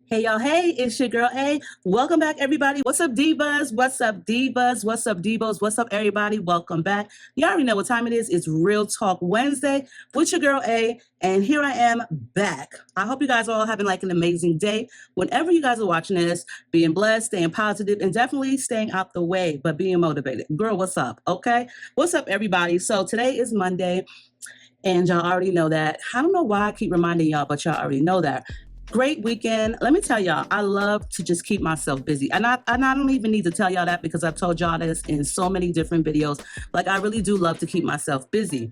Hey y'all, hey, it's your girl A. Welcome back, everybody. What's up, divas? What's up, divas? What's up, divos? What's up, everybody? Welcome back. You already know what time it is. It's Real Talk Wednesday with your girl A, and here I am back. I hope you guys are all having like an amazing day. Whenever you guys are watching this, being blessed, staying positive, and definitely staying out the way, but being motivated. Girl, what's up? Okay? What's up, everybody? So today is Monday, and y'all already know that. I don't know why I keep reminding y'all, but y'all already know that. Great weekend. Let me tell y'all, I love to just keep myself busy. And I don't even need to tell y'all that because I've told y'all this in so many different videos. Like, I really do love to keep myself busy.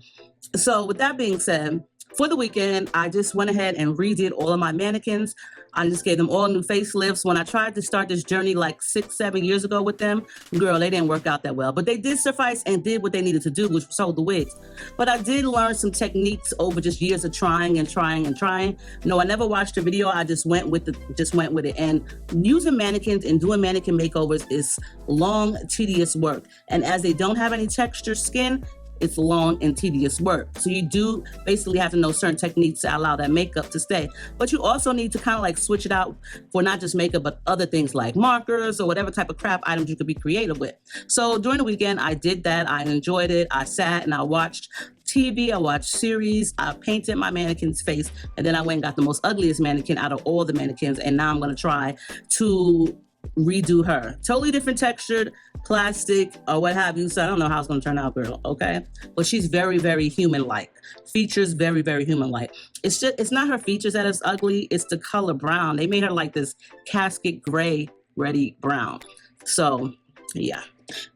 So with that being said, for the weekend, I just went ahead and redid all of my mannequins. I just gave them all new facelifts. When I tried to start this journey like 6-7 years ago with them, girl, they didn't work out that well. But they did suffice and did what they needed to do, which was sew the wigs. But I did learn some techniques over just years of trying and trying and trying. No, I never watched a video. I just went with it. And using mannequins and doing mannequin makeovers is long, tedious work. And as they don't have any texture skin, it's long and tedious work. So you do basically have to know certain techniques to allow that makeup to stay. But you also need to kind of like switch it out for not just makeup, but other things like markers or whatever type of craft items you could be creative with. So during the weekend, I did that. I enjoyed it. I sat and I watched TV, I watched series, I painted my mannequin's face, and then I went and got the most ugliest mannequin out of all the mannequins. And now I'm gonna try to redo her. Totally different textured plastic or what have you. So I don't know how it's gonna turn out, girl, okay? But she's very, very human-like. Features very, very human-like. It's not her features that is ugly, it's the color brown. They made her like this casket gray, ready brown. So yeah.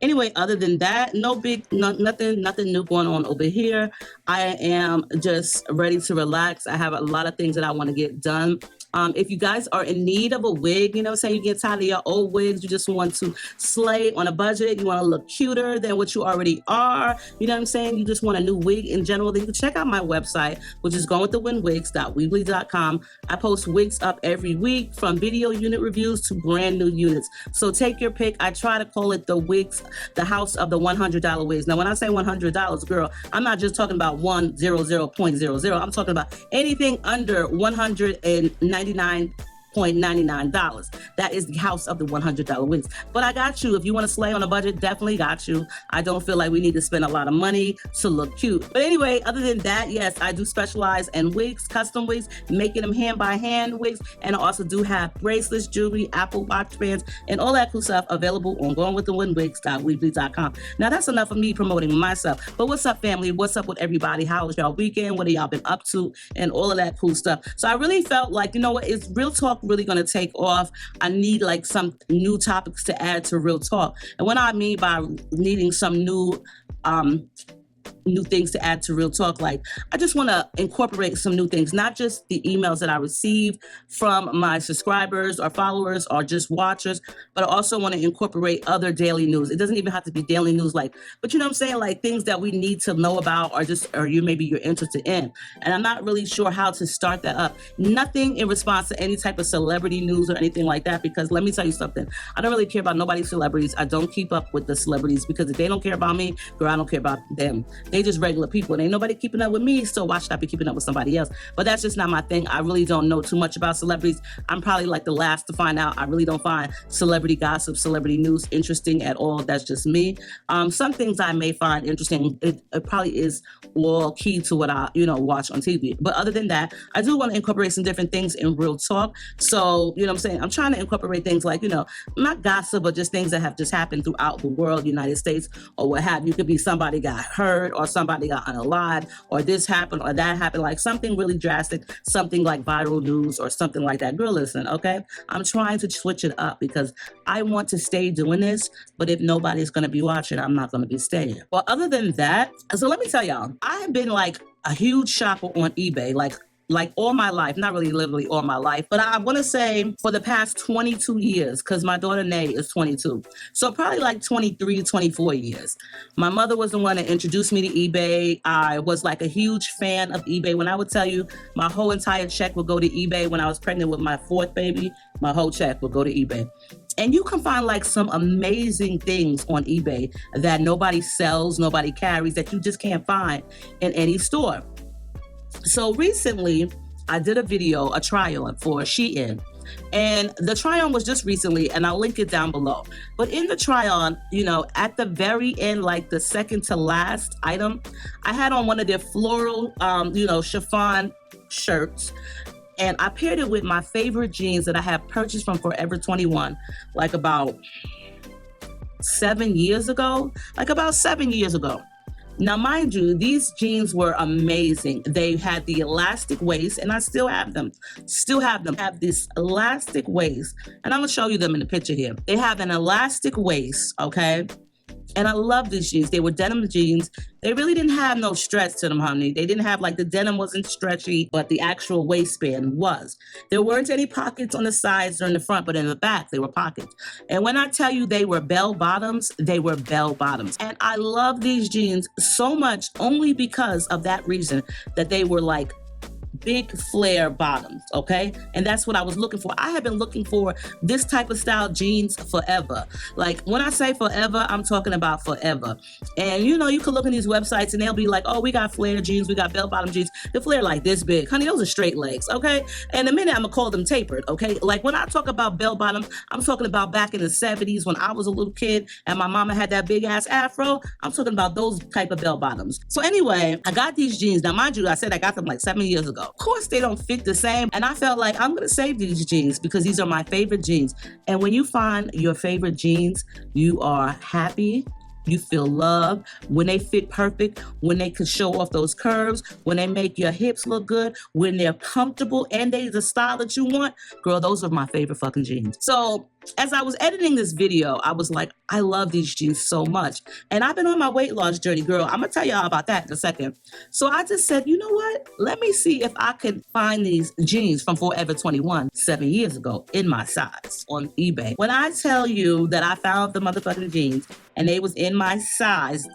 Anyway, other than that, nothing new going on over here. I am just ready to relax. I have a lot of things that I want to get done. If you guys are in need of a wig, you know what I'm saying, you get tired of your old wigs, you just want to slay on a budget, you want to look cuter than what you already are, you know what I'm saying, you just want a new wig in general, then you can check out my website, which is goingwiththewindwigs.weebly.com. I post wigs up every week, from video unit reviews to brand new units. So take your pick. I try to call it the house of the $100 wigs. Now, when I say $100, girl, I'm not just talking about 100.00. I'm talking about anything under $199.99. That is the house of the $100 wigs. But I got you. If you want to slay on a budget, definitely got you. I don't feel like we need to spend a lot of money to look cute. But anyway, other than that, yes, I do specialize in wigs, custom wigs, making them hand by hand wigs. And I also do have bracelets, jewelry, Apple Watch bands, and all that cool stuff available on goingwiththewindwigs.weebly.com. Now that's enough of me promoting myself. But what's up, family? What's up with everybody? How was y'all weekend? What have y'all been up to? And all of that cool stuff. So I really felt like, you know what, it's Real Talk really going to take off. I need like some new topics to add to Real Talk. And what I mean by needing some new things to add to Real Talk, like I just want to incorporate some new things, not just the emails that I receive from my subscribers or followers or just watchers, but I also want to incorporate other daily news. It doesn't even have to be daily news, like, but you know what I'm saying, like things that we need to know about or maybe you're interested in. And I'm not really sure how to start that up. Nothing in response to any type of celebrity news or anything like that, because let me tell you something, I don't really care about nobody's celebrities. I don't keep up with the celebrities because if they don't care about me, girl, I don't care about them. They just regular people and ain't nobody keeping up with me, so why should I be keeping up with somebody else? But that's just not my thing. I really don't know too much about celebrities. I'm probably like the last to find out. I really don't find celebrity gossip, celebrity news interesting at all. That's just me. Some things I may find interesting. It probably is all key to what I watch on TV. But other than that, I do want to incorporate some different things in Real Talk. So you know what I'm saying, I'm trying to incorporate things like, not gossip, but just things that have just happened throughout the world, United States, or what have you. Could be somebody got hurt or somebody got unalived or this happened or that happened, like something really drastic, something like viral news or something like that. Girl, listen, okay? I'm trying to switch it up because I want to stay doing this, but if nobody's going to be watching, I'm not going to be staying. Well, other than that, so let me tell y'all, I have been like a huge shopper on eBay, like all my life, not really literally all my life, but I want to say for the past 22 years, because my daughter Nay is 22. So probably like 23, 24 years. My mother was the one that introduced me to eBay. I was like a huge fan of eBay. When I would tell you my whole entire check would go to eBay when I was pregnant with my fourth baby, my whole check would go to eBay. And you can find like some amazing things on eBay that nobody sells, nobody carries, that you just can't find in any store. So recently, I did a video, a trial for Shein. And the try-on was just recently, and I'll link it down below. But in the try-on, you know, at the very end, like the second to last item, I had on one of their floral, you know, chiffon shirts. And I paired it with my favorite jeans that I have purchased from Forever 21, like about 7 years ago. Now, mind you, these jeans were amazing. They had the elastic waist, and I still have them. Have this elastic waist, and I'm gonna show you them in the picture here. They have an elastic waist, okay? And I love these jeans. They were denim jeans. They really didn't have no stretch to them, honey. They didn't have, like, the denim wasn't stretchy, but the actual waistband was. There weren't any pockets on the sides or in the front, but in the back, they were pockets. And when I tell you they were bell bottoms, they were bell bottoms. And I love these jeans so much only because of that reason, that they were like big flare bottoms, okay? And that's what I was looking for. I have been looking for this type of style jeans forever. Like, when I say forever, I'm talking about forever. And you know, you can look at these websites and they'll be like, oh, we got flare jeans, we got bell bottom jeans. The flare like this big. Honey, those are straight legs, okay? And in a minute, I'm gonna call them tapered, okay? Like, when I talk about bell bottom, I'm talking about back in the 70s when I was a little kid and my mama had that big ass afro. I'm talking about those type of bell bottoms. So anyway, I got these jeans. Now, mind you, I said I got them like 7 years ago. Of course, they don't fit the same. And I felt like I'm going to save these jeans because these are my favorite jeans. And when you find your favorite jeans, you are happy. You feel love when they fit perfect, when they can show off those curves, when they make your hips look good, when they're comfortable and they're the style that you want. Girl, those are my favorite fucking jeans. So as I was editing this video, I was like, I love these jeans so much. And I've been on my weight loss journey, girl. I'm gonna tell y'all about that in a second. So I just said, you know what? Let me see if I could find these jeans from Forever 21 7 years ago in my size on eBay. When I tell you that I found the motherfucking jeans and they was in my size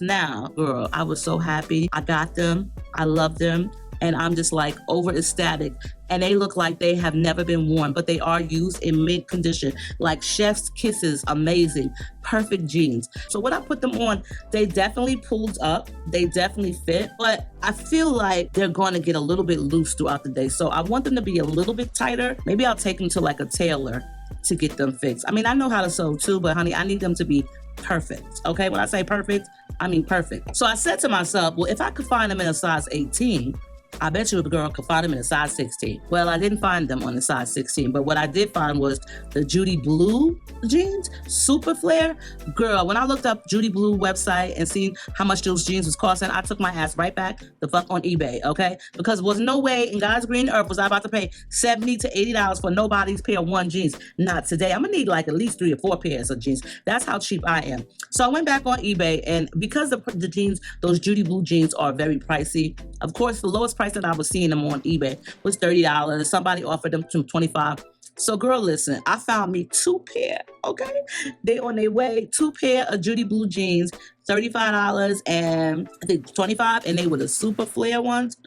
now, girl, I was so happy. I got them. I love them. And I'm just like over ecstatic. And they look like they have never been worn, but they are used in mint condition. Like chef's kisses, amazing, perfect jeans. So when I put them on, they definitely pulled up. They definitely fit, but I feel like they're going to get a little bit loose throughout the day. So I want them to be a little bit tighter. Maybe I'll take them to like a tailor to get them fixed. I mean, I know how to sew too, but honey, I need them to be perfect. Okay, when I say perfect, I mean perfect. So I said to myself, well, if I could find them in a size 18, I bet you a girl could find them in a size 16. Well, I didn't find them on the size 16, but what I did find was the Judy Blue jeans, super flare. Girl, when I looked up Judy Blue website and seen how much those jeans was costing, I took my ass right back the fuck on eBay, okay? Because there was no way in God's green earth was I about to pay $70 to $80 for nobody's pair of one jeans. Not today. I'm gonna need like at least 3 or 4 pairs of jeans. That's how cheap I am. So I went back on eBay, and because the jeans, those Judy Blue jeans are very pricey. Of course, the lowest price that I was seeing them on eBay was $30. Somebody offered them to $25. So girl, listen, I found me 2 pair, okay? They on their way, 2 pair of Judy Blue jeans, $35 and I think $25, and they were the super flare ones.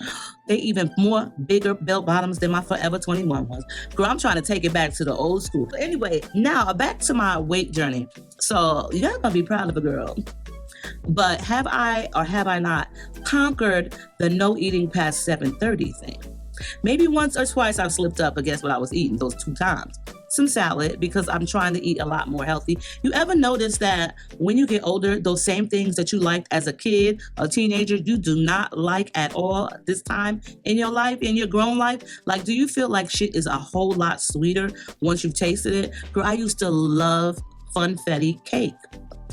They even more bigger belt bottoms than my Forever 21 ones. Girl, I'm trying to take it back to the old school. But anyway, now back to my weight journey. So you're gonna be proud of a girl. But have I or have I not conquered the no eating past 7:30 thing? Maybe once or twice I've slipped up against what I was eating those 2 times. Some salad, because I'm trying to eat a lot more healthy. You ever notice that when you get older, those same things that you liked as a kid, a teenager, you do not like at all this time in your life, in your grown life? Like, do you feel like shit is a whole lot sweeter once you've tasted it? Girl, I used to love funfetti cake.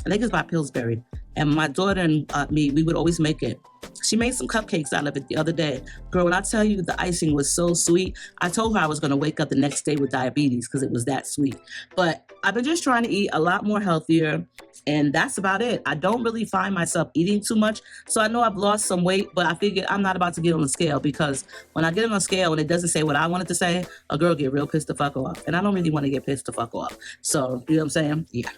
I think it's by Pillsbury. And my daughter and me, we would always make it. She made some cupcakes out of it the other day. Girl, when I tell you the icing was so sweet, I told her I was going to wake up the next day with diabetes because it was that sweet. But I've been just trying to eat a lot more healthier, and that's about it. I don't really find myself eating too much. So I know I've lost some weight, but I figured I'm not about to get on the scale, because when I get on the scale and it doesn't say what I want it to say, a girl get real pissed the fuck off. And I don't really want to get pissed the fuck off. So, you know what I'm saying? Yeah.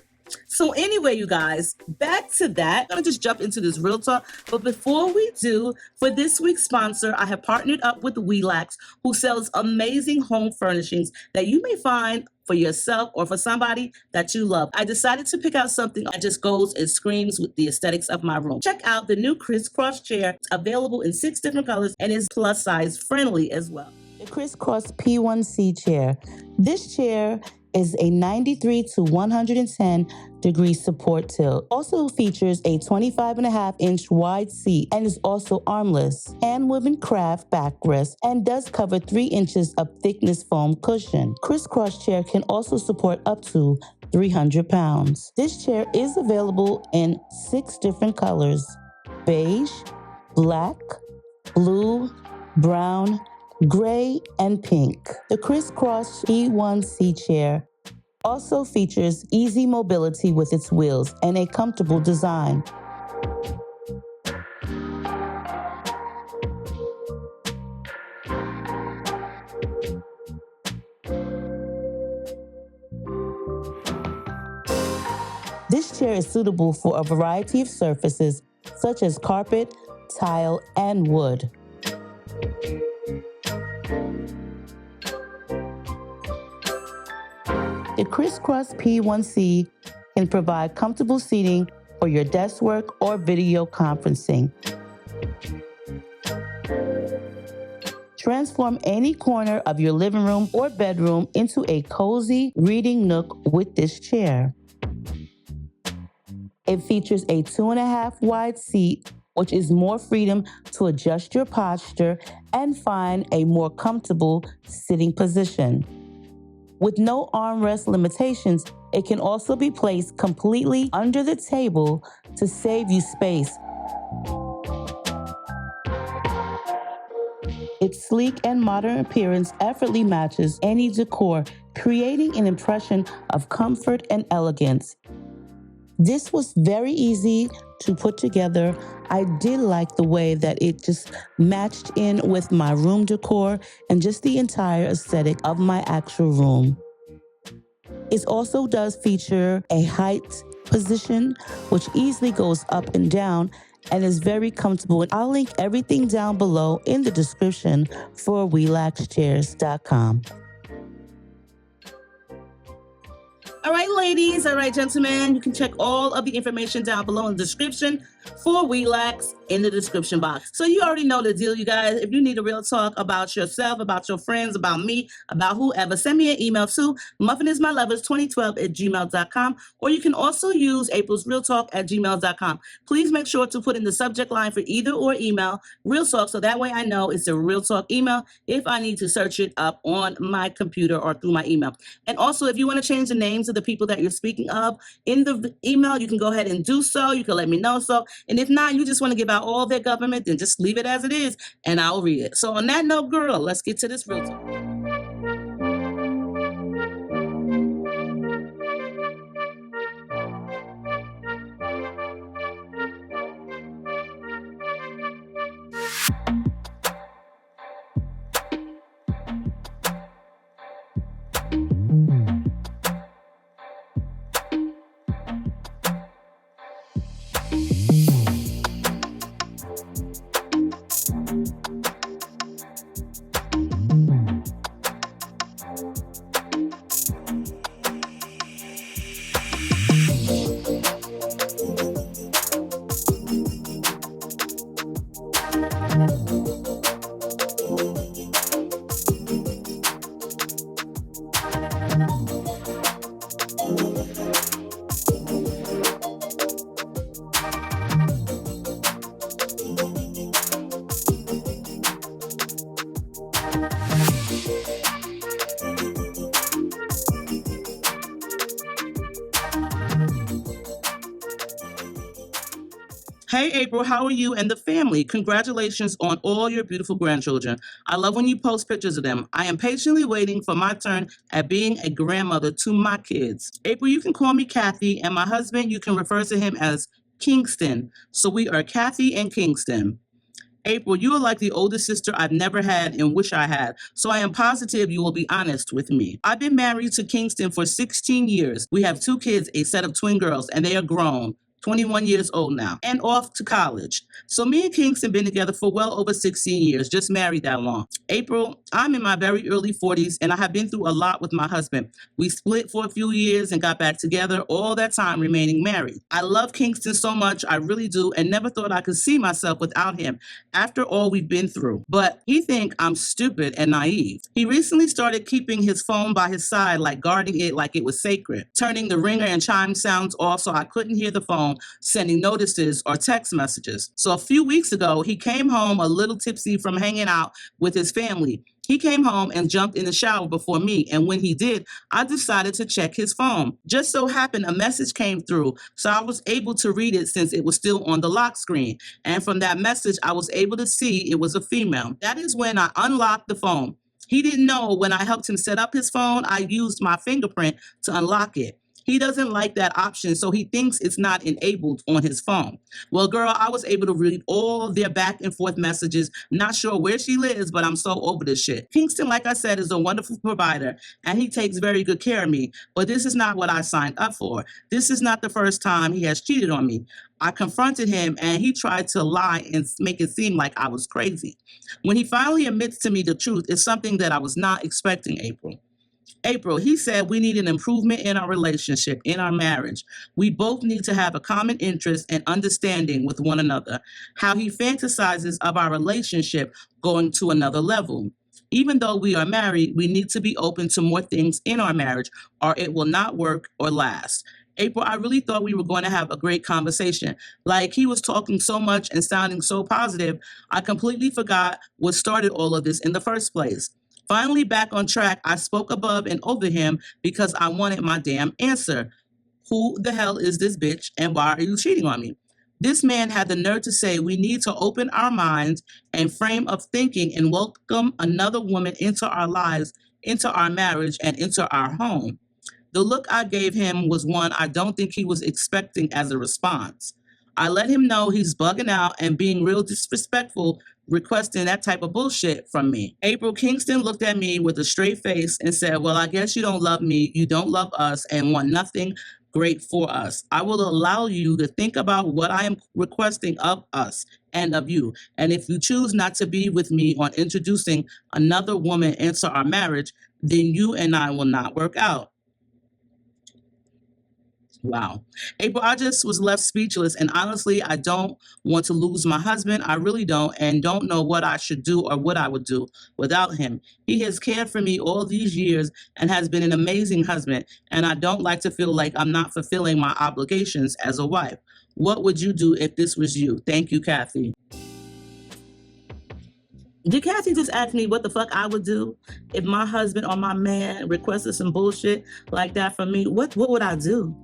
So anyway, you guys, back to that. I'm going to just jump into this real talk. But before we do, for this week's sponsor, I have partnered up with Welax, who sells amazing home furnishings that you may find for yourself or for somebody that you love. I decided to pick out something that just goes and screams with the aesthetics of my room. Check out the new CRISS chair, available in 6 different colors and is plus size friendly as well. The Crisscross P1C chair. This chair is a 93 to 110 degree support tilt. Also features a 25.5-inch wide seat and is also armless, hand-woven craft backrest, and does cover 3 inches of thickness foam cushion. Crisscross chair can also support up to 300 pounds. This chair is available in 6 different colors: beige, black, blue, brown, gray, and pink. The Crisscross P1C chair also features easy mobility with its wheels and a comfortable design. This chair is suitable for a variety of surfaces such as carpet, tile, and wood. The Crisscross P1C can provide comfortable seating for your desk work or video conferencing. Transform any corner of your living room or bedroom into a cozy reading nook with this chair. It features a 2.5 wide seat, which is more freedom to adjust your posture and find a more comfortable sitting position. With no armrest limitations, it can also be placed completely under the table to save you space. Its sleek and modern appearance effortlessly matches any decor, creating an impression of comfort and elegance. This was very easy to put together. I did like the way that it just matched in with my room decor and just the entire aesthetic of my actual room. It also does feature a height position, which easily goes up and down and is very comfortable. I'll link everything down below in the description for WelaxChairs.com. All right, ladies, all right, gentlemen, you can check all of the information down below in the description for Welax in the description box. So you already know the deal, you guys. If you need a real talk about yourself, about your friends, about me, about whoever, send me an email to muffinismylovers2012@gmail.com, or you can also use April's Real Talk at gmail.com. Please make sure to put in the subject line for either or email Real Talk, so that way I know it's a Real Talk email if I need to search it up on my computer or through my email. And also, if you want to change the names of the people that you're speaking of in the email, you can go ahead and do so. You can let me know so. And if not, you just want to give out all their government, then just leave it as it is and I'll read it. So on that note, girl, let's get to this real talk. Hey, April, how are you and the family? Congratulations on all your beautiful grandchildren. I love when you post pictures of them. I am patiently waiting for my turn at being a grandmother to my kids. April, you can call me Kathy, and my husband, you can refer to him as Kingston. So we are Kathy and Kingston. April, you are like the oldest sister I've never had and wish I had, so I am positive you will be honest with me. I've been married to Kingston for 16 years. We have 2 kids, a set of twin girls, and they are grown. 21 years old now, and off to college. So me and Kingston been together for well over 16 years, just married that long. April, I'm in my very early 40s, and I have been through a lot with my husband. We split for a few years and got back together, all that time remaining married. I love Kingston so much, I really do, and never thought I could see myself without him after all we've been through. But he think I'm stupid and naive. He recently started keeping his phone by his side, like guarding it like it was sacred, turning the ringer and chime sounds off so I couldn't hear the phone, sending notices or text messages. So a few weeks ago, he came home a little tipsy from hanging out with his family. He came home and jumped in the shower before me, and when he did, I decided to check his phone. Just so happened a message came through, so I was able to read it since it was still on the lock screen. And from that message, I was able to see it was a female. That is when I unlocked the phone. He didn't know when I helped him set up his phone, I used my fingerprint to unlock it. He doesn't like that option, so he thinks it's not enabled on his phone. Well, girl, I was able to read all their back and forth messages. Not sure where she lives, but I'm so over this shit. Kingston, like I said, is a wonderful provider, and he takes very good care of me, but this is not what I signed up for. This is not the first time he has cheated on me. I confronted him, and he tried to lie and make it seem like I was crazy. When he finally admits to me the truth, it's something that I was not expecting, April, he said we need an improvement in our relationship, in our marriage. We both need to have a common interest and understanding with one another. How he fantasizes of our relationship going to another level. Even though we are married, we need to be open to more things in our marriage, or it will not work or last. April, I really thought we were going to have a great conversation. Like, he was talking so much and sounding so positive, I completely forgot what started all of this in the first place. Finally back on track, I spoke above and over him because I wanted my damn answer. Who the hell is this bitch, and why are you cheating on me? This man had the nerve to say we need to open our minds and frame of thinking and welcome another woman into our lives, into our marriage, and into our home. The look I gave him was one I don't think he was expecting as a response. I let him know he's bugging out and being real disrespectful, requesting that type of bullshit from me. April, Kingston looked at me with a straight face and said, well, I guess you don't love me, you don't love us, and want nothing great for us. I will allow you to think about what I am requesting of us and of you. And if you choose not to be with me on introducing another woman into our marriage, then you and I will not work out. Wow. April, I just was left speechless. And honestly, I don't want to lose my husband. I really don't, and don't know what I should do or what I would do without him. He has cared for me all these years and has been an amazing husband. And I don't like to feel like I'm not fulfilling my obligations as a wife. What would you do if this was you? Thank you, Kathy. Did Kathy just ask me what the fuck I would do if my husband or my man requested some bullshit like that from me? What would I do?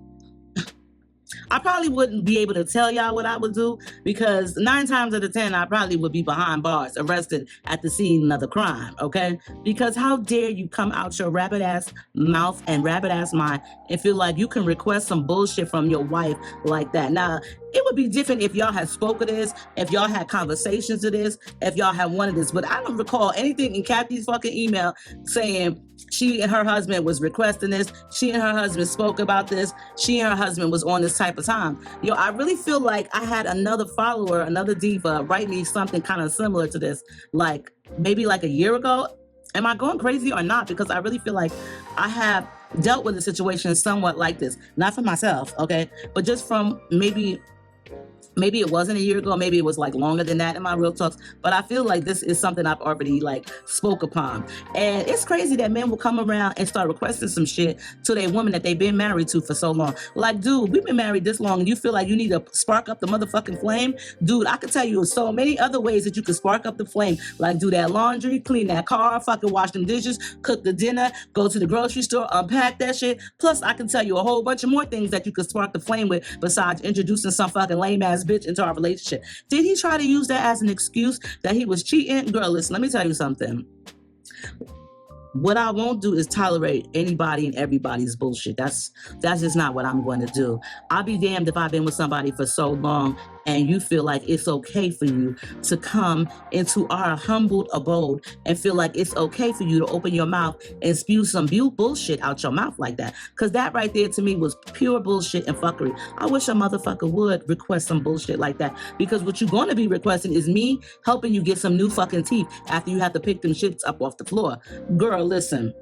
I probably wouldn't be able to tell y'all what I would do because 9 times out of 10, I probably would be behind bars, arrested at the scene of the crime, okay? Because how dare you come out your rabbit ass mouth and rabbit ass mind and feel like you can request some bullshit from your wife like that. Now, it would be different if y'all had spoken this, if y'all had conversations of this, if y'all had wanted this, but I don't recall anything in Kathy's fucking email saying she and her husband was requesting this, she and her husband spoke about this, she and her husband was on this type of time. Yo, I really feel like I had another follower, another diva, write me something kind of similar to this, like maybe like a year ago. Am I going crazy or not? Because I really feel like I have dealt with a situation somewhat like this, not for myself, okay, but just from maybe it wasn't a year ago, maybe it was like longer than that in my real talks, but I feel like this is something I've already like spoke upon. And it's crazy that men will come around and start requesting some shit to their woman that they've been married to for so long. Like, dude, we've been married this long and you feel like you need to spark up the motherfucking flame? Dude, I could tell you so many other ways that you could spark up the flame, like do that laundry, clean that car, fucking wash them dishes, cook the dinner, go to the grocery store, unpack that shit. Plus, I can tell you a whole bunch of more things that you could spark the flame with besides introducing some fucking lame ass bitch into our relationship. Did he try to use that as an excuse that he was cheating? Girl, listen, let me tell you something. What I won't do is tolerate anybody and everybody's bullshit. That's just not what I'm going to do. I'll be damned if I've been with somebody for so long and you feel like it's okay for you to come into our humbled abode and feel like it's okay for you to open your mouth and spew some bullshit out your mouth like that. Because that right there to me was pure bullshit and fuckery. I wish a motherfucker would request some bullshit like that, because what you're going to be requesting is me helping you get some new fucking teeth after you have to pick them shits up off the floor. Girl, listen.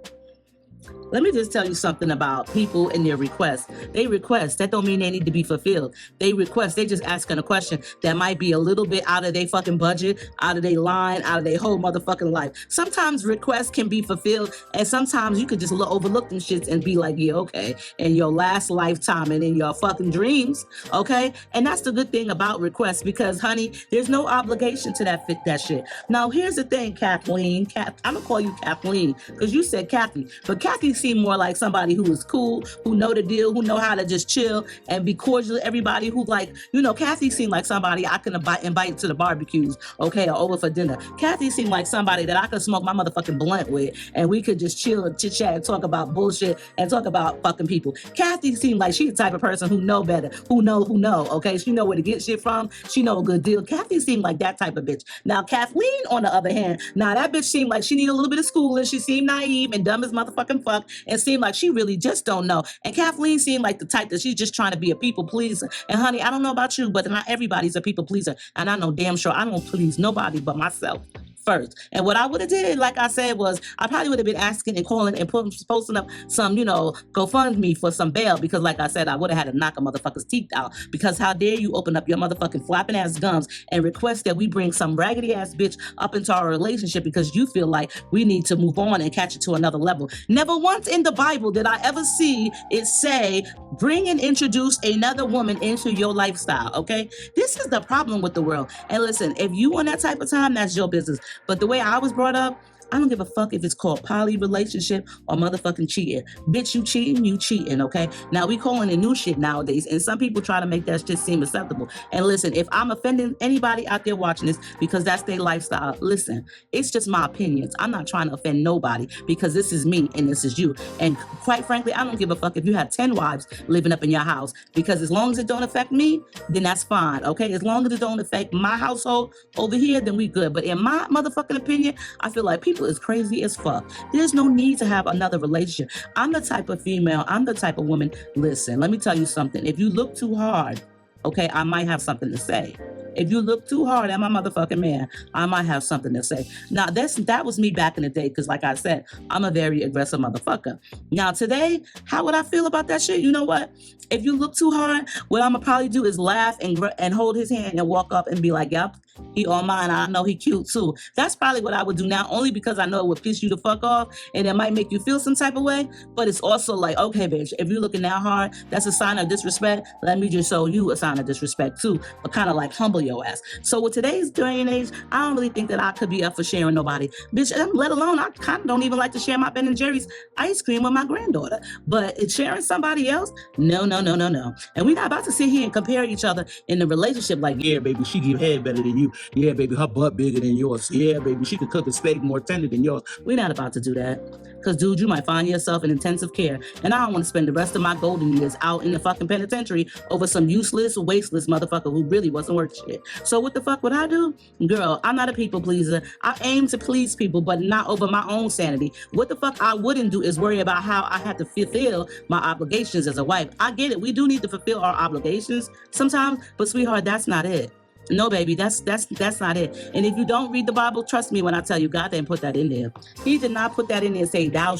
Let me just tell you something about people and their requests. They request, that don't mean they need to be fulfilled. They request, they just asking a question that might be a little bit out of their fucking budget, out of their line, out of their whole motherfucking life. Sometimes requests can be fulfilled, and sometimes you could just overlook them shits and be like, yeah, okay, in your last lifetime and in your fucking dreams, okay? And that's the good thing about requests, because, honey, there's no obligation to that shit. Now, here's the thing, Kathleen. I'm gonna call you Kathleen, because you said Kathy, but Kathy seem more like somebody who is cool, who know the deal, who know how to just chill and be cordial to everybody, who like, you know, Kathy seemed like somebody I can invite to the barbecues, okay, or over for dinner. Kathy seemed like somebody that I could smoke my motherfucking blunt with, and we could just chill and chit-chat and talk about bullshit and talk about fucking people. Kathy seemed like she's the type of person who know better, who know, okay? She know where to get shit from. She know a good deal. Kathy seemed like that type of bitch. Now, Kathleen, on the other hand, now that bitch seemed like she need a little bit of schooling. She seemed naive and dumb as motherfucking fuck, and seemed like she really just don't know. And Kathleen seemed like the type that she's just trying to be a people pleaser. And honey, I don't know about you, but not everybody's a people pleaser. And I know damn sure I don't please nobody but myself first. And what I would have did, like I said, was I probably would have been asking and calling and posting up some, GoFundMe for some bail, because like I said, I would have had to knock a motherfucker's teeth out, because how dare you open up your motherfucking flapping ass gums and request that we bring some raggedy ass bitch up into our relationship because you feel like we need to move on and catch it to another level. Never once in the Bible did I ever see it say, bring and introduce another woman into your lifestyle, okay? This is the problem with the world. And listen, if you on that type of time, that's your business. But the way I was brought up, I don't give a fuck if it's called poly relationship or motherfucking cheating. Bitch, you cheating, okay? Now, we calling it new shit nowadays, and some people try to make that shit seem acceptable. And listen, if I'm offending anybody out there watching this because that's their lifestyle, listen, it's just my opinions. I'm not trying to offend nobody, because this is me and this is you. And quite frankly, I don't give a fuck if you have 10 wives living up in your house, because as long as it don't affect me, then that's fine, okay? As long as it don't affect my household over here, then we good. But in my motherfucking opinion, I feel like people is crazy as fuck. There's no need to have another relationship. I'm the type of female, I'm the type of woman. Listen, let me tell you something. If you look too hard, okay, I might have something to say. If you look too hard at my motherfucking man, I might have something to say. Now, that was me back in the day, because like I said, I'm a very aggressive motherfucker. Now, today, how would I feel about that shit? You know what? If you look too hard, what I'm gonna probably do is laugh and hold his hand and walk up and be like, yep, he on mine. I know he cute too. That's probably what I would do now, only because I know it would piss you the fuck off and it might make you feel some type of way. But it's also like, okay, bitch, if you're looking that hard, that's a sign of disrespect. Let me just show you a sign of disrespect too, but kind of like humble your ass. So with today's day and age, I don't really think that I could be up for sharing nobody. Bitch, let alone, I kind of don't even like to share my Ben & Jerry's ice cream with my granddaughter. But it's sharing somebody else? No. And we're not about to sit here and compare each other in the relationship like, yeah, baby, she give head better than you. Yeah, baby, her butt bigger than yours. Yeah, baby, she could cook a steak more tender than yours. We're not about to do that. Because, dude, you might find yourself in intensive care. And I don't want to spend the rest of my golden years out in the fucking penitentiary over some useless, wasteless motherfucker who really wasn't worth shit. So what the fuck would I do? Girl, I'm not a people pleaser. I aim to please people, but not over my own sanity. What the fuck I wouldn't do is worry about how I have to fulfill my obligations as a wife. I get it. We do need to fulfill our obligations sometimes, but sweetheart, that's not it. No, baby, that's not it. And if you don't read the Bible, trust me when I tell you, God didn't put that in there. He did not put that in there and say, thou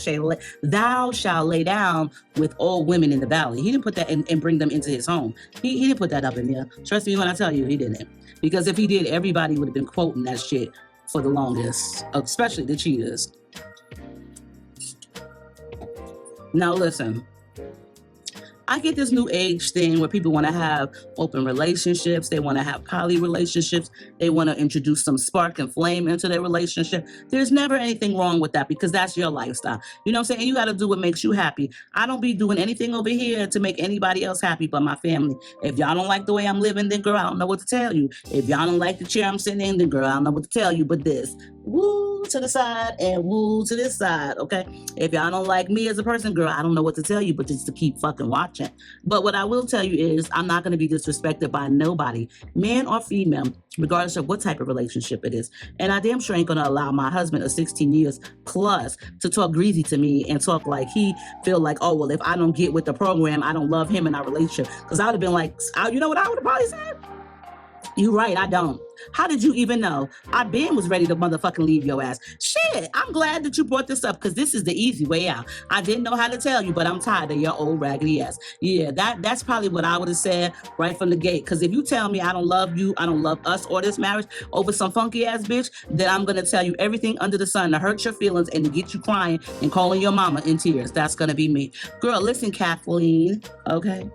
shalt lay down with all women in the valley. He didn't put that and bring them into his home. He didn't put that up in there. Trust me when I tell you, he didn't. Because if he did, everybody would have been quoting that shit for the longest, especially the cheaters. Now listen. I get this new age thing where people want to have open relationships. They want to have poly relationships. They want to introduce some spark and flame into their relationship. There's never anything wrong with that, because that's your lifestyle. You know what I'm saying? You got to do what makes you happy. I don't be doing anything over here to make anybody else happy but my family. If y'all don't like the way I'm living, then girl, I don't know what to tell you. If y'all don't like the chair I'm sitting in, then girl, I don't know what to tell you but this. Woo! to the side and woo to this side, okay? If y'all don't like me as a person, girl, I don't know what to tell you, but just to keep fucking watching. But what I will tell you is I'm not going to be disrespected by nobody, man or female, regardless of what type of relationship it is. And I damn sure ain't going to allow my husband of 16 years plus to talk greasy to me and talk like he feel like, oh, well, if I don't get with the program, I don't love him in our relationship. Because I would have been like, you know what I would have probably said? You right, I don't. How did you even know? I was ready to motherfucking leave your ass. Shit, I'm glad that you brought this up because this is the easy way out. I didn't know how to tell you, but I'm tired of your old raggedy ass. Yeah, that's probably what I would have said right from the gate. Because if you tell me I don't love you, I don't love us or this marriage over some funky ass bitch, then I'm going to tell you everything under the sun to hurt your feelings and to get you crying and calling your mama in tears. That's going to be me. Girl, listen, Kathleen, okay?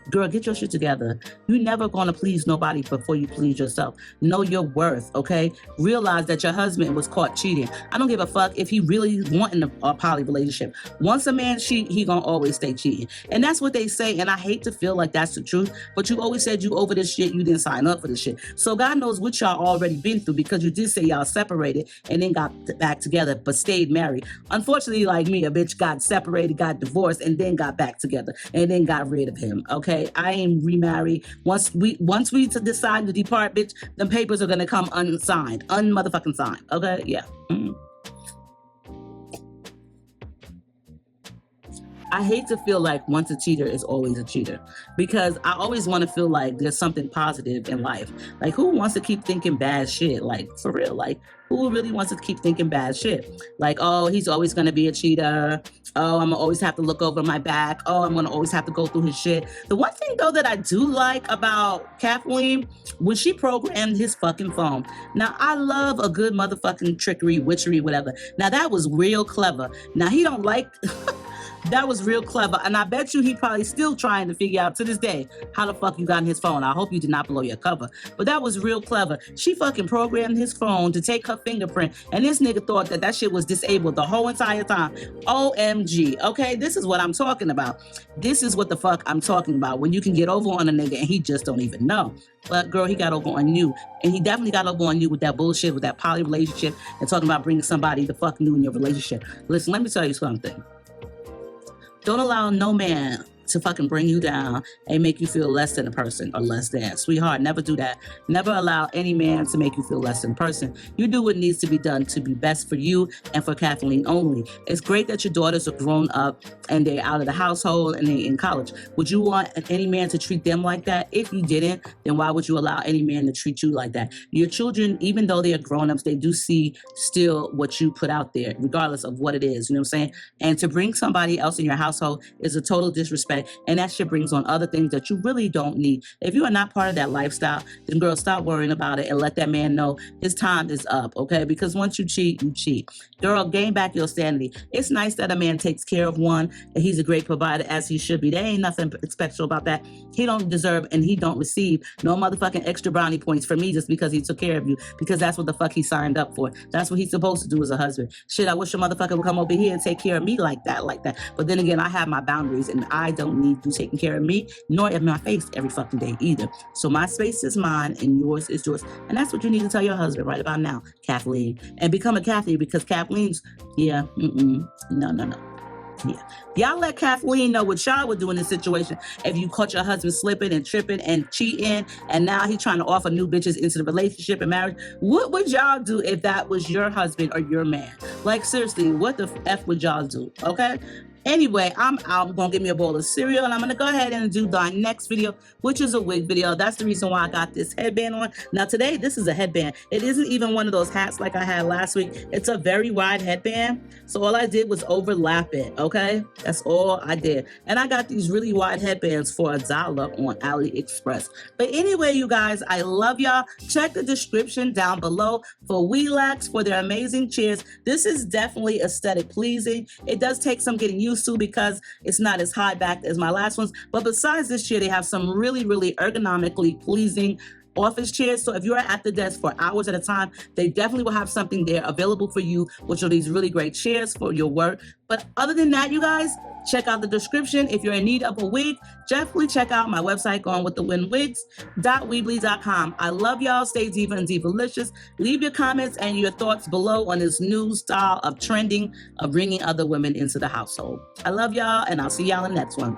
Girl, get your shit together. You're never going to please nobody before you please yourself. Know your worth, okay? Realize that your husband was caught cheating. I don't give a fuck if he really wanting a poly relationship. Once a man cheat, he gonna always stay cheating. And that's what they say, and I hate to feel like that's the truth, but you always said you over this shit, you didn't sign up for this shit. So God knows what y'all already been through because you did say y'all separated and then got back together, but stayed married. Unfortunately, like me, a bitch got separated, got divorced, and then got back together, and then got rid of him, okay? I ain't remarried. Once we decide to depart, bitch, them papers are gonna come unsigned, unmotherfucking signed. Okay, yeah. I hate to feel like once a cheater is always a cheater because I always want to feel like there's something positive in life. Like, who wants to keep thinking bad shit? Like, for real, like, who really wants to keep thinking bad shit? Like, oh, he's always going to be a cheater. Oh, I'm going to always have to look over my back. Oh, I'm going to always have to go through his shit. The one thing, though, that I do like about Kathleen, when she programmed his fucking phone. Now, I love a good motherfucking trickery, witchery, whatever. Now, that was real clever. Now, he don't like... That was real clever. And I bet you he probably still trying to figure out to this day how the fuck you got in his phone. I hope you did not blow your cover. But that was real clever. She fucking programmed his phone to take her fingerprint. And this nigga thought that that shit was disabled the whole entire time. OMG. Okay, this is what I'm talking about. This is what the fuck I'm talking about. When you can get over on a nigga and he just don't even know. But girl, he got over on you. And he definitely got over on you with that bullshit, with that poly relationship and talking about bringing somebody the fuck new in your relationship. Listen, let me tell you something. Don't allow no man to fucking bring you down and make you feel less than a person or less than. Sweetheart, never do that. Never allow any man to make you feel less than a person. You do what needs to be done to be best for you and for Kathleen only. It's great that your daughters are grown up and they're out of the household and they're in college. Would you want any man to treat them like that? If you didn't, then why would you allow any man to treat you like that? Your children, even though they are grown-ups, they do see still what you put out there, regardless of what it is, you know what I'm saying? And to bring somebody else in your household is a total disrespect. And that shit brings on other things that you really don't need. If you are not part of that lifestyle, then girl, stop worrying about it and let that man know his time is up, okay? Because once you cheat, you cheat. Girl, gain back your sanity. It's nice that a man takes care of one and he's a great provider as he should be. There ain't nothing special about that. He don't deserve and he don't receive no motherfucking extra brownie points from me just because he took care of you, because that's what the fuck he signed up for. That's what he's supposed to do as a husband. Shit, I wish a motherfucker would come over here and take care of me like that. But then again, I have my boundaries and I don't need you taking care of me, nor in my face every fucking day either. So my space is mine and yours is yours. And that's what you need to tell your husband right about now, Kathleen. And become a Kathleen, because Kathleen's, no. Yeah. Y'all let Kathleen know what y'all would do in this situation if you caught your husband slipping and tripping and cheating and now he's trying to offer new bitches into the relationship and marriage. What would y'all do if that was your husband or your man? Like, seriously, what the F would y'all do? Okay? Anyway, I'm going to give me a bowl of cereal and I'm going to go ahead and do the next video, which is a wig video. That's the reason why I got this headband on. Now today, this is a headband. It isn't even one of those hats like I had last week. It's a very wide headband. So all I did was overlap it, okay? That's all I did. And I got these really wide headbands for $1 on AliExpress. But anyway, you guys, I love y'all. Check the description down below for Welax, for their amazing chairs. This is definitely aesthetic pleasing. It does take some getting used to because it's not as high backed as my last ones. But besides this chair, they have some really, really ergonomically pleasing office chairs. So if you're at the desk for hours at a time, they definitely will have something there available for you, which are these really great chairs for your work. But other than that, you guys, Check out the description. If you're in need of a wig, definitely check out my website, gongwiththewindwigs.weebly.com. I love y'all. Stay diva and divalicious. Leave your comments and your thoughts below on this new style of trending of bringing other women into the household. I love y'all, and I'll see y'all in the next one.